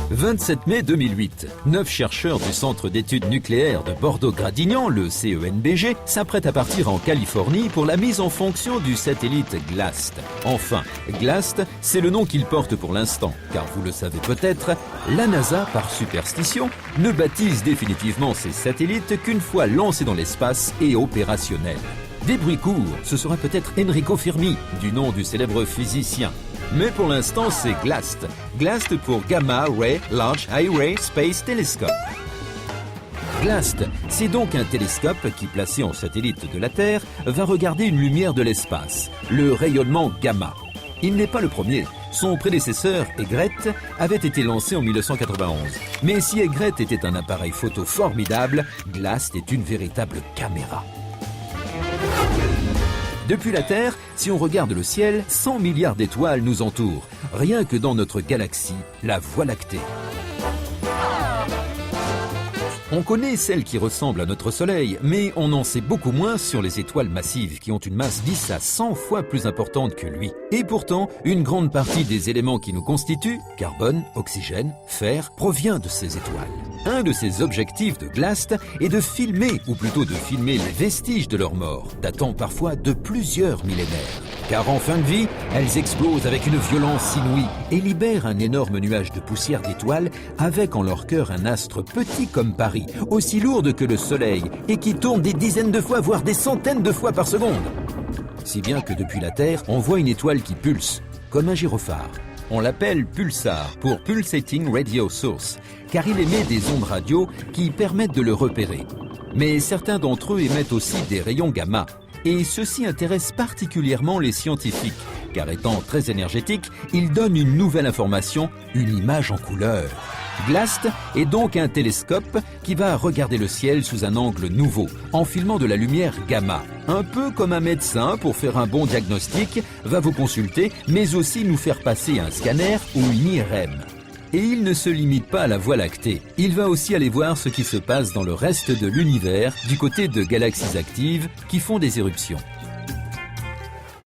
« 27 mai 2008, 9 chercheurs du Centre d'études nucléaires de Bordeaux-Gradignan, le CENBG, s'apprêtent à partir en Californie pour la mise en fonction du satellite GLAST. Enfin, GLAST, c'est le nom qu'il porte pour l'instant, car vous le savez peut-être, la NASA, par superstition, ne baptise définitivement ses satellites qu'une fois lancés dans l'espace et opérationnels. Des bruits courts, ce sera peut-être Enrico Fermi, du nom du célèbre physicien. Mais pour l'instant, c'est GLAST. GLAST pour Gamma Ray Large Array Space Telescope. GLAST, c'est donc un télescope qui, placé en satellite de la Terre, va regarder une lumière de l'espace, le rayonnement gamma. Il n'est pas le premier. Son prédécesseur, Egret, avait été lancé en 1991. Mais si Egret était un appareil photo formidable, GLAST est une véritable caméra. Depuis la Terre, si on regarde le ciel, 100 milliards d'étoiles nous entourent, rien que dans notre galaxie, la Voie lactée. On connaît celles qui ressemblent à notre Soleil, mais on en sait beaucoup moins sur les étoiles massives qui ont une masse 10 à 100 fois plus importante que lui. Et pourtant, une grande partie des éléments qui nous constituent, carbone, oxygène, fer, provient de ces étoiles. Un de ces objectifs de GLAST est de filmer, ou plutôt de filmer les vestiges de leur mort, datant parfois de plusieurs millénaires. Car en fin de vie, elles explosent avec une violence inouïe et libèrent un énorme nuage de poussière d'étoiles avec en leur cœur un astre petit comme Paris, aussi lourde que le Soleil et qui tourne des dizaines de fois, voire des centaines de fois par seconde. Si bien que depuis la Terre, on voit une étoile qui pulse, comme un gyrophare. On l'appelle Pulsar pour Pulsating Radio Source, car il émet des ondes radio qui permettent de le repérer. Mais certains d'entre eux émettent aussi des rayons gamma, et ceci intéresse particulièrement les scientifiques, car étant très énergétique, il donne une nouvelle information, une image en couleur. GLAST est donc un télescope qui va regarder le ciel sous un angle nouveau, en filmant de la lumière gamma. Un peu comme un médecin, pour faire un bon diagnostic, va vous consulter, mais aussi nous faire passer un scanner ou une IRM. Et il ne se limite pas à la Voie lactée. Il va aussi aller voir ce qui se passe dans le reste de l'univers, du côté de galaxies actives qui font des éruptions.